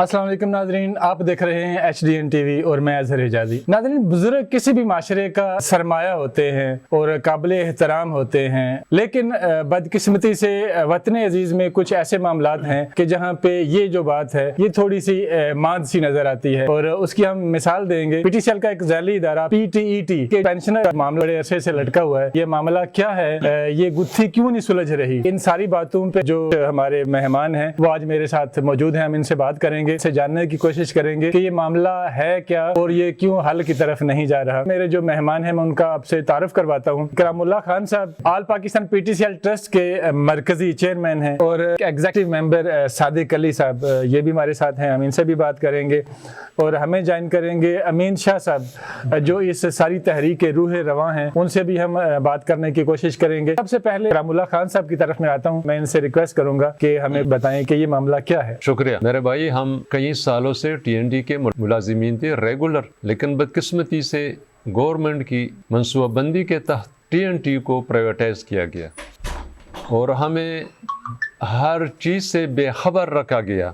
अस्सलाम वालेकुम नाज़रीन, आप देख रहे हैं HDN TV और मैं अज़हर हिजाज़ी। नाज़रीन, बुज़ुर्ग किसी भी माशरे का सरमाया होते हैं और काबिल एहतराम होते हैं, लेकिन बदकिस्मती से वतन अजीज़ में कुछ ऐसे मामलात हैं कि जहाँ पे ये जो बात है ये थोड़ी सी माद सी नज़र आती है। और उसकी हम मिसाल देंगे। PTCL का एक ज़ैली इदारा PTET के पेंशनर का मामला बड़े अरसे से लटका हुआ है। ये मामला क्या है, ये गुत्थी क्यों नहीं सुलझ रही, इन सारी बातों पे जो हमारे मेहमान हैं वो आज मेरे साथ मौजूद हैं। हम इनसे बात करेंगे, से जानने की कोशिश करेंगे कि ये मामला है क्या और ये क्यों हल की तरफ नहीं जा रहा। मेरे जो मेहमान हैं मैं उनका आपसे तारुफ करवाता हूँ। करामुल्लाह खान साहब ऑल पाकिस्तान PTCL ट्रस्ट के मरकजी चेयरमैन हैं और एग्जीक्यूटिव मेंबर सादिक अली साहब ये भी हमारे साथ हैं। हम इनसे भी बात करेंगे और हमें ज्वाइन करेंगे अमीन शाह साहब जो इस सारी तहरीक के रूह रवां हैं, उनसे भी हम बात करने की कोशिश करेंगे। सबसे पहले करामुल्लाह खान साहब की तरफ में आता हूँ। मैं इनसे रिक्वेस्ट करूंगा कि हमें बताएं कि ये मामला क्या है। शुक्रिया मेरे भाई। हम कई सालों से TNT के मुलाजिमीन थे रेगुलर, लेकिन बदकिस्मती से गवर्नमेंट की मनसूबाबंदी के तहत TNT को प्राइवेटाइज किया गया और हमें हर चीज़ से बेखबर रखा गया।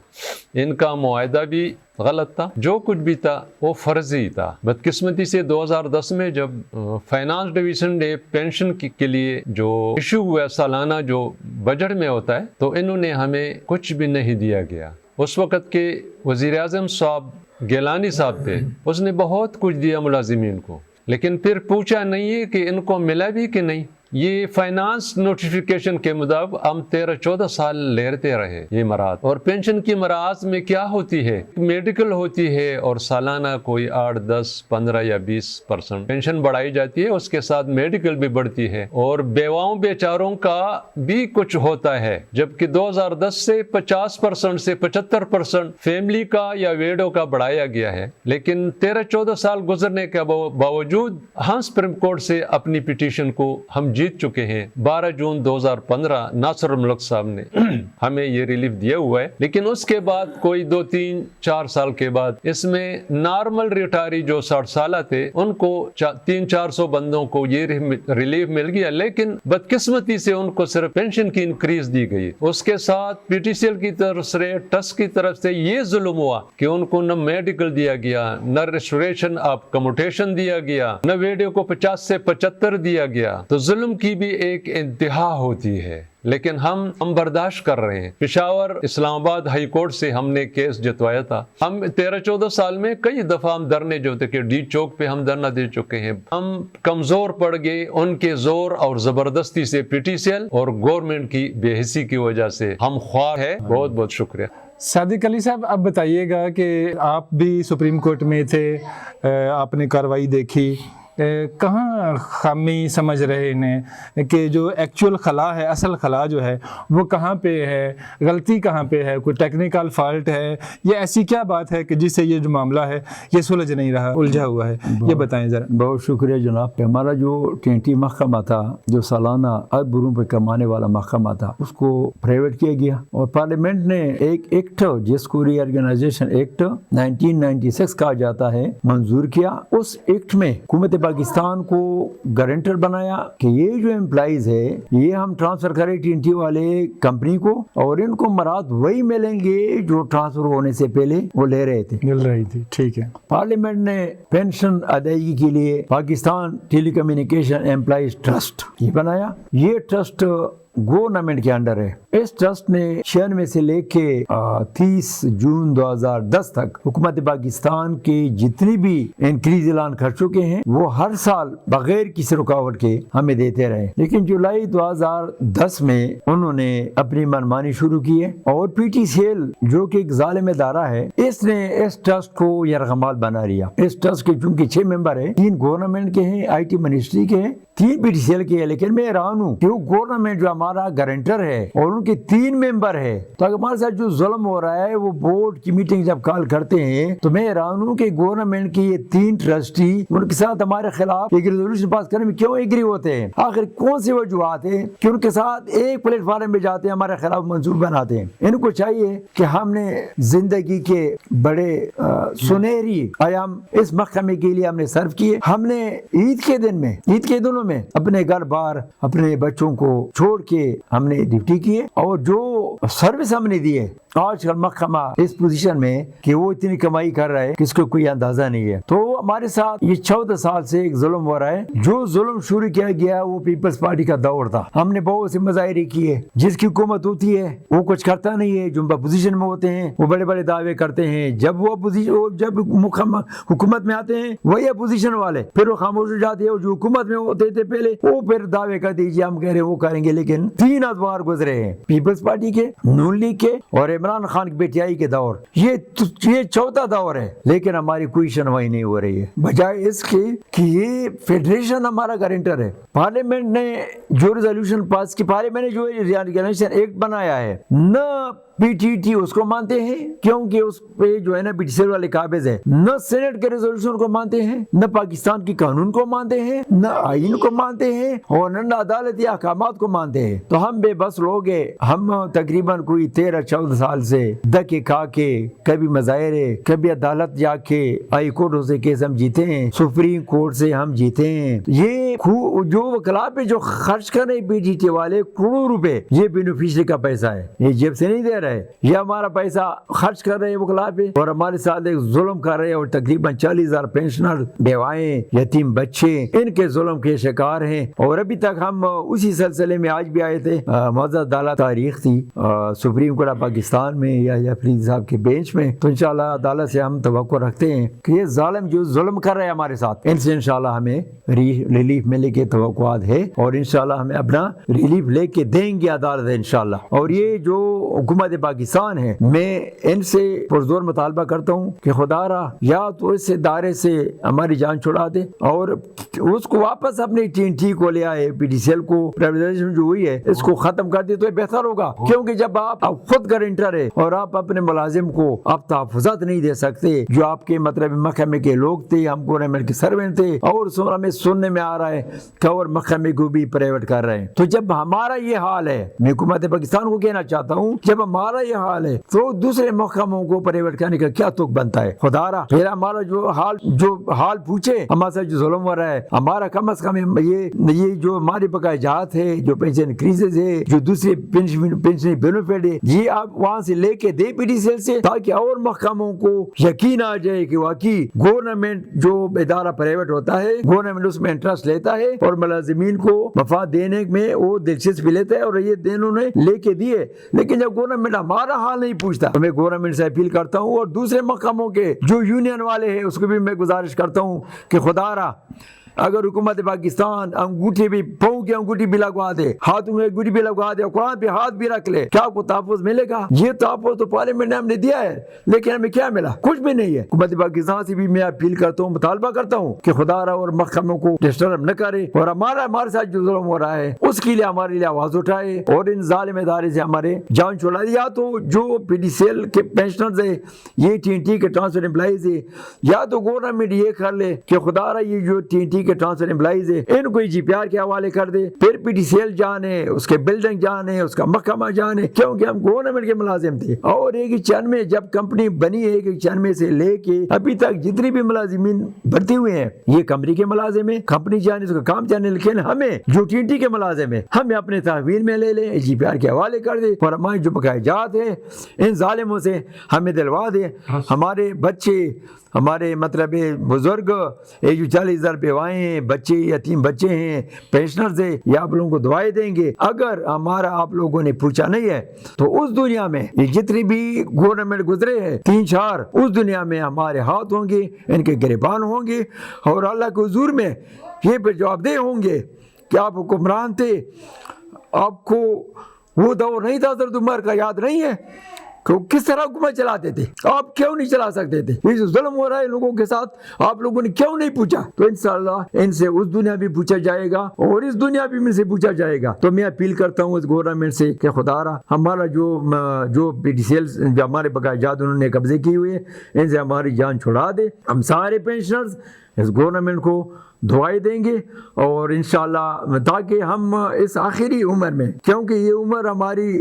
इनका मुआहदा भी गलत था, जो कुछ भी था वो फर्जी था। बदकिस्मती से 2010 में जब फाइनेंस डिवीजन ने पेंशन के लिए जो इशू हुआ सालाना जो बजट में होता है, तो इन्होंने हमें कुछ भी नहीं दिया गया। उस वक़्त के वज़ीर आज़म साहब गिलानी साहब थे, उसने बहुत कुछ दिया मुलाजिमीन को, लेकिन फिर पूछा नहीं है कि इनको मिला भी कि नहीं। ये फाइनेंस नोटिफिकेशन के मुताबिक हम 13-14 साल लेते रहे ये मराहत। और पेंशन की मराहत में क्या होती है, मेडिकल होती है और सालाना कोई 8, 10, 15 या 20% पेंशन बढ़ाई जाती है, उसके साथ मेडिकल भी बढ़ती है और बेवाओं बेचारों का भी कुछ होता है। जबकि 2010 से 50% से 75% फैमिली का या वेडो का बढ़ाया गया है। लेकिन 13-14 साल गुजरने के बावजूद हम सुप्रीम कोर्ट से अपनी पिटीशन को हम जीत चुके हैं। 12 जून 2015 नासिर मुल्क साहब ने हमें ये रिलीफ दिया हुआ है। लेकिन उसके बाद कोई 2, 3, 4 साल के बाद इसमें नॉर्मल रिटायरी जो 60 साल थे उनको 300-400 बंदों को ये रिलीफ मिल गया, लेकिन बदकिस्मती से उनको सिर्फ पेंशन की इंक्रीज दी गई। उसके साथ PTCL की तरफ से, ट्रस्ट की तरफ से ये जुल्म हुआ कि उनको न मेडिकल दिया गया, न रेस्टोरेशन ऑफ कम्यूटेशन दिया गया, न वेडियो को 50 से 75 दिया गया। तो जुल्म की भी एक इंतहा होती है, लेकिन हम बर्दाश्त कर रहे हैं। पेशावर इस्लामाबाद हाई कोर्ट से हमने केस जितवाया था। हम 13-14 साल में कई दफा हम धरने जो थे कि डी चौक पे हम धरना दे चुके हैं। हम कमजोर पड़ गए उनके जोर और जबरदस्ती से, PTCL और गवर्नमेंट की बेहिसी की वजह से। हम ख्वार है। बहुत बहुत शुक्रिया। सादिक अली साहब, अब बताइएगा कि आप भी सुप्रीम कोर्ट में थे, आपने कार्रवाई देखी, कहाँ खामी समझ रहे इन्हें कि जो एक्चुअल खला है, असल खला जो है वो कहाँ पे है, गलती कहाँ पे है, कोई टेक्निकल फॉल्ट है, ये ऐसी क्या बात है कि जिससे ये जो मामला है ये सुलझ नहीं रहा, उलझा हुआ है, ये बताएं ज़रा। बहुत शुक्रिया जनाब। हमारा जो TNT महकमा था, जो सालाना अरबों पे कमाने वाला महकमा था, उसको प्राइवेट किया गया और पार्लियामेंट ने एक एक्ट जिसको रीऑर्गेनाइजेशन एक्ट 1996 कहा जाता है मंजूर किया। उस एक्ट में हुकूमत पाकिस्तान को गारंटर बनाया कि ये जो एम्प्लॉइज है ये हम ट्रांसफर करें TNT वाले कंपनी को और इनको मराद वही मिलेंगे जो ट्रांसफर होने से पहले वो ले रहे थे, मिल रही थी। ठीक है। पार्लियामेंट ने पेंशन अदायगी के लिए पाकिस्तान टेलीकम्युनिकेशन एम्प्लॉइज ट्रस्ट ये बनाया। ये ट्रस्ट गवर्नमेंट के अंडर है। इस ट्रस्ट ने 96 से लेके 30 जून 2010 तक हुकूमत पाकिस्तान के जितनी भी इंक्रीज ऐलान कर चुके हैं वो हर साल बगैर किसी रुकावट के हमें देते रहे। लेकिन जुलाई 2010 में उन्होंने अपनी मनमानी शुरू की है और PTCL जो कि एक जालिम इदारा है, इसने इस ट्रस्ट को यरगमाल बना लिया। इस ट्रस्ट के चूंकि 6 मेंबर है, 3 गवर्नमेंट के हैं, IT मिनिस्ट्री के हैं, 3 PTCL के हैं। लेकिन मैं हैरान हूँ कि वो गवर्नमेंट जो हमारा गारंटर है और उनके 3 मेंबर है, तो हमारे साथ जो जुल्म हो रहा है वो बोर्ड की मीटिंग जब कॉल करते हैं तो मैं हैरान हूँ कि गवर्नमेंट के ये 3 ट्रस्टी उनके साथ हमारे खिलाफ एक रेजोल्यूशन पास करने में क्यों एग्री होते हैं। आखिर कौन सी वजूहत है कि उनके साथ एक प्लेटफॉर्म में जाते हैं, हमारे खिलाफ मंसूब बनाते हैं। इनको चाहिए कि हमने जिंदगी के बड़े सुनहरी आयाम इस महकमे के लिए हमने सर्व किए। हमने ईद के दिनों में अपने घर बार अपने बच्चों को छोड़ के हमने ड्यूटी की है और जो सर्विस हमने दी है। आजकल महकमा इस पोजीशन में कि वो इतनी कमाई कर रहा है कि इसको कोई अंदाजा नहीं है। तो हमारे साथ ये 14 साल से एक जुल्म हो रहा है। जो जुल्म शुरू किया गया वो पीपल्स पार्टी का दौर था। हमने बहुत से मुजाहरे किए। जिसकी हुकूमत होती है वो कुछ करता नहीं है, जो पोजीशन में होते हैं वो बड़े बड़े दावे करते हैं। जब जब हुकूमत में आते हैं वही अपोजिशन वाले फिर वो खामोश हो जाते हैं। जो हुकूमत में होते थे पहले वो फिर दावे कर दीजिए हम कह रहे वो करेंगे। लेकिन 3 अदवार गुजरे हैं, पीपल्स पार्टी के, नून लीग के और इमरान खान की बेटियाई के दौर। ये चौथा दौर है, लेकिन हमारी कोई सुनवाई नहीं हो रही है। बजाय इसके कि ये फेडरेशन हमारा गारंटर है। पार्लियामेंट ने जो रेजोल्यूशन पास की, पार्लियामेंट ने जो रिकॉग्निशन एक्ट बनाया है, न पीटीटी उसको मानते हैं क्योंकि उस पे जो है ना पीटीसी वाले काबिज है, न सेनेट के रेजोल्यूशन को मानते हैं, न पाकिस्तान की कानून को मानते हैं, न आइन को मानते हैं और न अदालती अहकामात को मानते हैं। तो हम बेबस लोग हैं। हम तकरीबन कोई 13-14 साल से धक्के खा के, कभी मजाहरे, कभी अदालत जाके हाई कोर्ट से केस हम जीते हैं, सुप्रीम कोर्ट से हम जीते हैं। ये जो वकला पे जो खर्च कर रहे पीटीटी वाले करोड़ों रुपए, ये बेनिफिशियरी का पैसा है, ये जेब से नहीं दे रहे। ये हमारा पैसा खर्च कर रहे हैं वकला पे और हमारे साथ एक जुल्म कर रहे हैं। और तकरीबन 40,000 पेंशनर, बेवाएं, यतीम बच्चे इनके जुल्म के शिकार हैं। और अभी तक हम उसी सिलसिले में आज भी आए थे। मौजूदा अदालत तारीख थी सुप्रीम कोर्ट पाकिस्तान में या फरीद साहब के बेंच में। तो इंशाल्लाह अदालत से हम तवक्को रखते हैं कि ये जालिम जो जुल्म कर रहे हैं हमारे साथ, इनसे इंशाल्लाह हमें रिलीफ मिलने के तवक्कुआत है और इंशाल्लाह हमें अपना रिलीफ लेके देंगे अदालत इंशाल्लाह। और ये जो हुकूमत पाकिस्तान है, मैं इनसे पुरजोर मुतालबा करता हूँ कि खुदारा या तो इस इदारे से हमारी जान छुड़ा दे और उसको वापस अपने TNT को ले आए। PTCL को प्राइवेटाइजेशन जो हुई है इसको खत्म कर दे तो बेहतर होगा, क्योंकि जब आप खुद गारंटर है और आप अपने मुलाजिम को आप तहफ़्फ़ुज़ात नहीं दे सकते, जो आपके मतलब महकमे के लोग थे, हम गवर्नमेंट के सर्वेंट थे, और हमें सुनने में आ रहा है कि और महकमे को भी प्राइवेट कर रहे हैं। तो जब हमारा ये हाल है, मैं हुकूमत पाकिस्तान को कहना चाहता हूँ, जब हमारा ये हाल है तो दूसरे महकमों को प्राइवेट करने का क्या तुक बनता है? खुदारा फिर हमारा जो हाल पूछे, हमारे साथ जो जुल्म हो रहा है, हमारा कम से कम ये जो हमारे बकाया जात है, जो पेंशन इंक्रीजेज है, जो दूसरे पेंशन बेनिफिट है, ये आप वहाँ से लेके दे PTCL से, ताकि और महकमों को यकीन आ जाए कि वाकई गवर्नमेंट जो इदारा प्राइवेट होता है, गवर्नमेंट उसमें इंटरेस्ट लेता है और मुलाजिमीन को मफाद देने में वो दिलचस्पी लेता है और ये देनों ने लेके दिए। लेकिन जब गवर्नमेंट हमारा हाल नहीं पूछता, तो मैं गवर्नमेंट से अपील करता हूँ और दूसरे महकमों के जो यूनियन वाले हैं उसको भी मैं गुजारिश करता हूँ कि खुदारा अगर हुकूमत पाकिस्तान अंगूठी भी, पाँव की अंगूठी भी लगवा दे, हाथों में अंगूठी भी लगवा दे, कुरान पे हाथ भी रख ले, क्या आपको तहफ़्फ़ुज़ मिलेगा? ये तहफ़्फ़ुज़ तो पार्लियामेंट ने हमने दिया है, लेकिन हमें क्या मिला? कुछ भी नहीं है। हुकूमत पाकिस्तान से भी मैं अपील करता हूँ, मुतालबा करता हूँ कि खुदारा और महकमों को डिस्टर्ब न करे और हमारे साथ जो जुल्म हो रहा है उसके लिए हमारे लिए आवाज़ उठाए और इन जालिम इदारे से हमारे जान छुड़ा दे। या तो जो PTCL के पेंशनर्स है, ये TNT के ट्रांसफर एम्प्लॉइज है, या तो गवर्नमेंट ये कर ले कि खुदारा ये जो TNT के ट्रांसफर एम्प्लॉइज है इनको GPR के हवाले कर दे, फिर PTCL जाने, उसके बिल्डिंग जाने, उसका महकमा जाने, क्योंकि हम गवर्नमेंट के मुलाजिम थे। और 191 जब कंपनी बनी है, 191 से लेके अभी तक जितनी भी मुलाजिमीन भर्ती हुए हैं, ये कंपनी के मुलाजिम है, कंपनी जाने उसका काम जाने। लेकिन हमें जो TNT के मुलाजिम है, हमें अपने तहवील में ले ले, GPR के हवाले कर दे और हमारे जो बकाया जात है इन जालिमों से हमें दिलवा दे। हमारे बच्चे, हमारे मतलब बुजुर्ग, ये जो 40,000 बेवाएं हैं, बच्चे, यतीम बच्चे हैं, पेंशनर्स है, ये आप लोगों को दुआएं देंगे। अगर हमारा आप लोगों ने पूछा नहीं है तो उस दुनिया में ये जितनी भी गवर्नमेंट गुजरे हैं 3-4, उस दुनिया में हमारे हाथ होंगे, इनके गिरबान होंगे और अल्लाह के हुजूर में ये पे जवाबदेह होंगे कि आप हुक्मरान थे, आपको वो दौर नहीं था हज़रत उमर का, याद नहीं है कि किस तरह हुकूमत चलाते थे? आप क्यों नहीं चला सकते थे? ये जो जुल्म हो रहा है लोगों के साथ, आप लोगों ने क्यों नहीं पूछा? तो इंशाअल्लाह इनसे उस दुनिया भी पूछा जाएगा और इस दुनिया भी इनसे पूछा जाएगा। तो मैं अपील करता हूँ इस गवर्नमेंट से कि खुदारा हमारा जो PTCL जो हमारे बकाया जात उन्होंने कब्जे किए हुए, इनसे हमारी जान छुड़ा दे। हम सारे पेंशनर्स اس گورنمنٹ کو دعائیں دیں گے اور انشاءاللہ تاکہ ہم اس آخری عمر میں، کیونکہ یہ عمر ہماری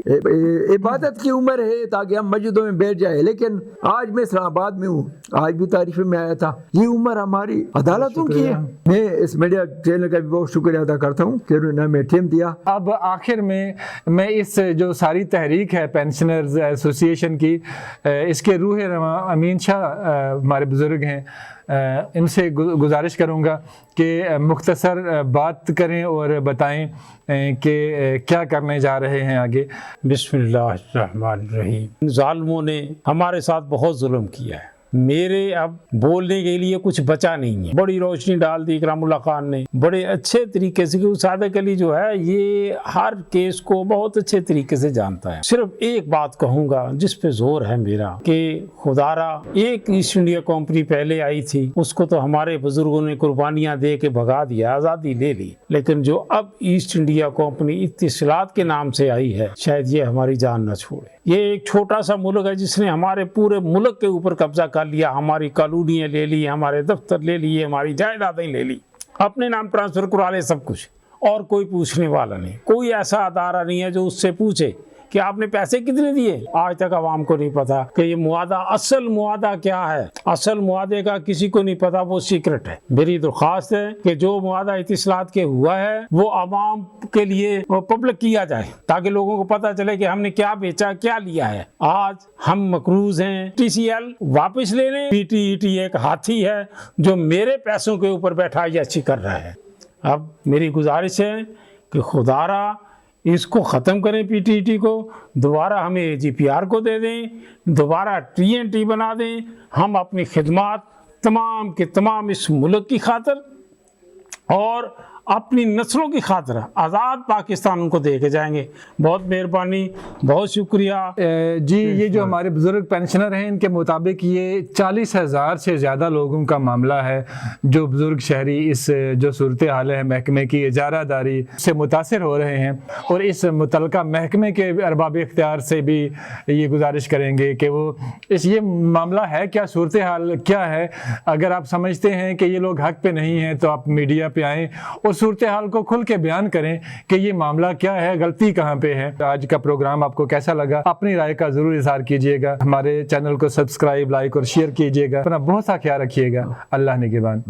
عبادت کی عمر ہے، تاکہ ہم مسجدوں میں بیٹھ جائیں، لیکن آج میں اسلام آباد میں ہوں، آج بھی تعریف میں آیا تھا، یہ عمر ہماری عدالتوں کی ہے۔ میں اس میڈیا چینل کا بھی بہت شکریہ ادا کرتا ہوں کہ انہوں نے ہمیں ٹائم دیا۔ اب آخر میں اس جو ساری تحریک ہے پینشنرز ایسوسی ایشن کی، اس کے روح رواں امین شاہ ہمارے بزرگ ہیں، ان سے گزارش کروں گا کہ مختصر بات کریں اور بتائیں کہ کیا کرنے جا رہے ہیں آگے۔ بسم اللہ الرحمن الرحیم۔ ظالموں نے ہمارے ساتھ بہت ظلم کیا ہے، میرے اب بولنے کے لیے کچھ بچا نہیں ہے۔ بڑی روشنی ڈال دی اکرام اللہ خان نے بڑے اچھے طریقے سے، کیونکہ صادق علی جو ہے یہ ہر کیس کو بہت اچھے طریقے سے جانتا ہے۔ صرف ایک بات کہوں گا جس پہ زور ہے میرا، کہ خدارا ایک ایسٹ انڈیا کمپنی پہلے آئی تھی، اس کو تو ہمارے بزرگوں نے قربانیاں دے کے بھگا دیا، آزادی لے لی، لیکن جو اب ایسٹ انڈیا کمپنی اتصالات کے نام سے آئی ہے، شاید یہ ہماری جان نہ چھوڑے۔ یہ ایک چھوٹا سا ملک ہے جس نے ہمارے پورے ملک کے اوپر قبضہ کر لیا، ہماری کالونیاں لے لی، ہمارے دفتر لے لیے، ہماری جائیدادیں لے لی، اپنے نام ٹرانسفر کروا لے سب کچھ، اور کوئی پوچھنے والا نہیں۔ کوئی ایسا ادارہ نہیں ہے جو اس سے پوچھے کہ آپ نے پیسے کتنے دیے۔ آج تک عوام کو نہیں پتا کہ یہ معاہدہ، اصل معاہدہ کیا ہے، اصل معاہدے کا کسی کو نہیں پتا، وہ سیکرٹ ہے۔ میری درخواست ہے کہ جو معاہدہ اتصالات کے ہوا ہے وہ عوام کے لیے پبلک کیا جائے، تاکہ لوگوں کو پتا چلے کہ ہم نے کیا بیچا، کیا لیا ہے۔ آج ہم مقروض ہیں، ٹی سی ایل واپس لے لیں۔ پی ٹی ای ٹی ایک ہاتھی ہے جو میرے پیسوں کے اوپر بیٹھا یہ اچھی کر رہا ہے۔ اب میری گزارش ہے کہ خدارا اس کو ختم کریں، پی ٹی ای ٹی کو، دوبارہ ہمیں جی پی آر کو دے دیں، دوبارہ ٹی این ٹی بنا دیں۔ ہم اپنی خدمات تمام کے تمام اس ملک کی خاطر اور اپنی نسلوں کی خاطر آزاد پاکستان ان کو دے کے جائیں گے۔ بہت مہربانی، بہت شکریہ۔ جی، یہ جو ہمارے بزرگ پینشنر ہیں ان کے مطابق یہ 40,000 سے زیادہ لوگوں کا معاملہ ہے جو بزرگ شہری اس جو صورتحال ہے محکمے کی اجارہ داری سے متاثر ہو رہے ہیں، اور اس متعلقہ محکمے کے ارباب اختیار سے بھی یہ گزارش کریں گے کہ وہ یہ معاملہ ہے کیا، صورتحال کیا ہے۔ اگر آپ سمجھتے ہیں کہ یہ لوگ حق پہ نہیں ہیں تو آپ میڈیا پہ آئیں اور صورتحال کو کھل کے بیان کریں کہ یہ معاملہ کیا ہے، غلطی کہاں پہ ہے۔ آج کا پروگرام آپ کو کیسا لگا، اپنی رائے کا ضرور اظہار کیجیے گا۔ ہمارے چینل کو سبسکرائب، لائک اور شیئر کیجیے گا۔ اپنا بہت سا خیال رکھیے گا۔ اللہ نگہبان۔